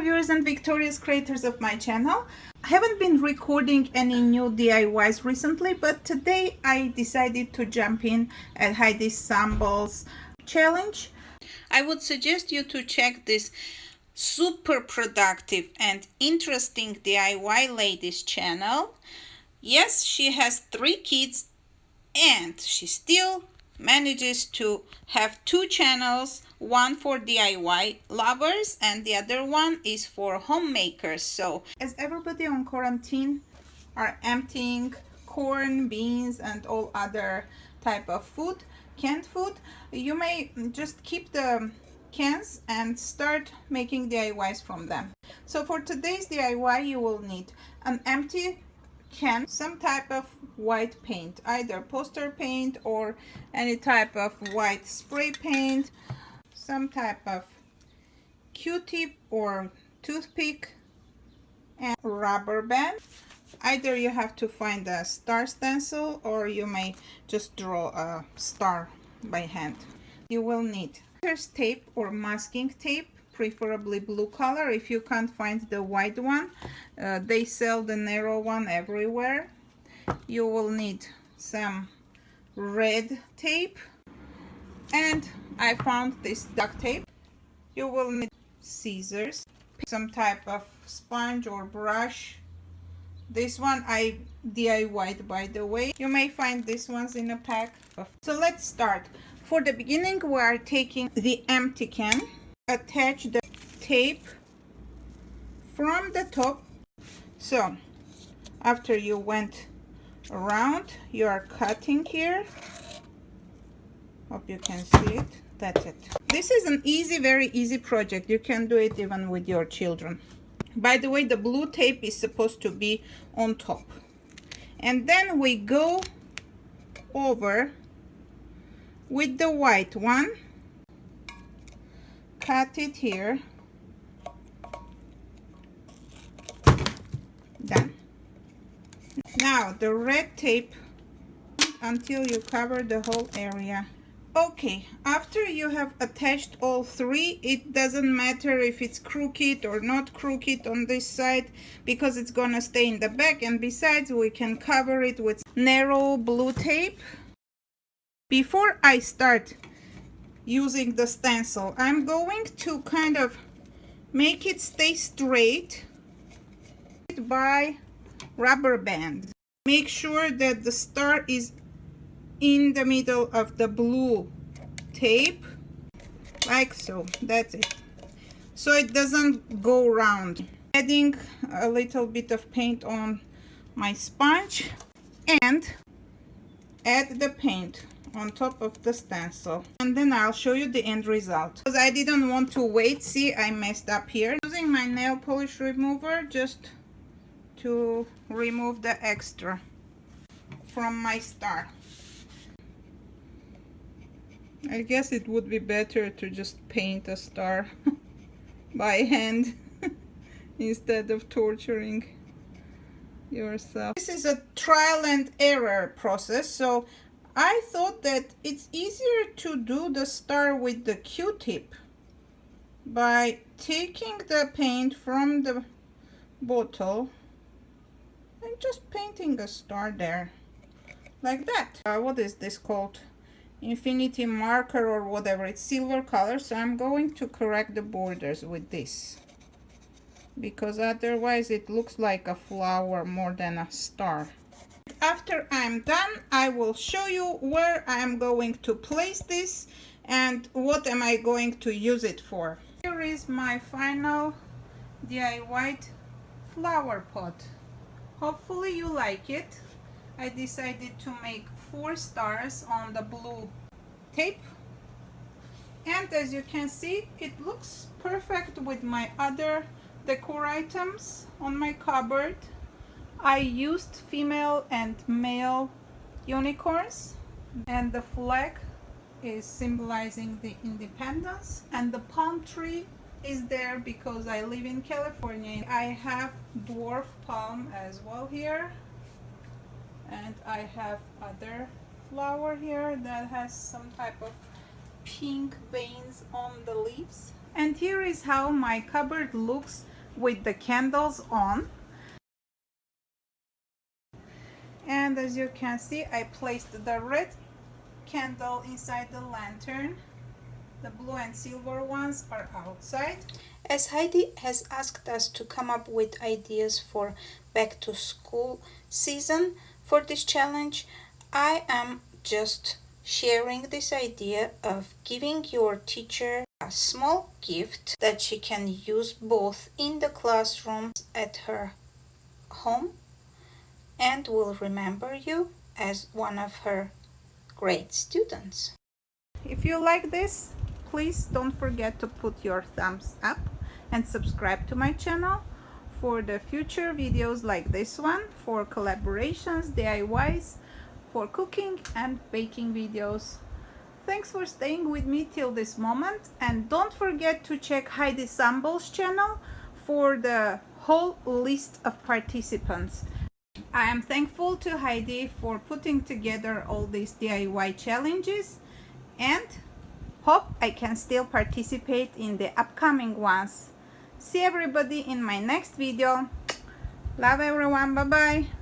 viewers and victorious creators of my channel. I haven't been recording any new DIYs recently, but today I decided to jump in at Heidi Sonboul's challenge. I would suggest you to check this super productive and interesting DIY ladies channel. Yes, she has 3 kids and she still manages to have 2 channels, one for DIY lovers and the other one is for homemakers. So as everybody on quarantine are emptying corn, beans and all other type of food, canned food, you may just keep the cans and start making DIYs from them. So for today's DIY you will need an empty can, some type of white paint, either poster paint or any type of white spray paint, some type of Q-tip or toothpick, and rubber band. Either you have to find a star stencil or you may just draw a star by hand. You will need tape or masking tape, preferably blue color. If you can't find the white one, they sell the narrow one everywhere. You will need some red tape, and I found this duct tape. You will need scissors, some type of sponge or brush. This one I DIY'd, by the way. You may find these ones in a pack. So let's start. For the beginning, we are taking the empty can, attach the tape from the top. So after you went around, you are cutting here. Hope you can see it. That's it. This is an easy, very easy project. You can do it even with your children. By the way, the blue tape is supposed to be on top, and then we go over with the white one, cut it here, done. Now the red tape until you cover the whole area. Okay, after you have attached all 3, it doesn't matter if it's crooked or not crooked on this side, because it's gonna stay in the back, and besides we can cover it with narrow blue tape. Before I start using the stencil, I'm going to kind of make it stay straight by rubber band. Make sure that the star is in the middle of the blue tape, like so. That's it, so it doesn't go round. Adding a little bit of paint on my sponge and add the paint on top of the stencil, and then I'll show you the end result, because I didn't want to wait. See, I messed up here. Using my nail polish remover just to remove the extra from my star. I guess it would be better to just paint a star by hand instead of torturing yourself. This is a trial and error process, so I thought that it's easier to do the star with the Q-tip by taking the paint from the bottle and just painting a star there, like that. What is this called? Infinity marker or whatever. It's silver color, so I'm going to correct the borders with this, because otherwise it looks like a flower more than a star. After I'm done, I will show you where I'm going to place this and what am I going to use it for. Here is my final DIY flower pot. Hopefully you like it. I decided to make 4 stars on the blue tape, and as you can see, it looks perfect with my other decor items on my cupboard. I used female and male unicorns, and the flag is symbolizing the independence, and the palm tree is there because I live in California. I have dwarf palm as well here, and I have other flower here that has some type of pink veins on the leaves. And here is how my cupboard looks with the candles on. And as you can see, I placed the red candle inside the lantern. The blue and silver ones are outside. As Heidi has asked us to come up with ideas for back to school season for this challenge, I am just sharing this idea of giving your teacher a small gift that she can use both in the classroom at her home and will remember you as one of her great students. If you like this, please don't forget to put your thumbs up and subscribe to my channel for the future videos like this one, for collaborations, DIYs, for cooking and baking videos. Thanks for staying with me till this moment, and don't forget to check Heidi Sonboul's channel for the whole list of participants. I am thankful to Heidi for putting together all these DIY challenges and hope I can still participate in the upcoming ones. See everybody in my next video. Love everyone. Bye bye.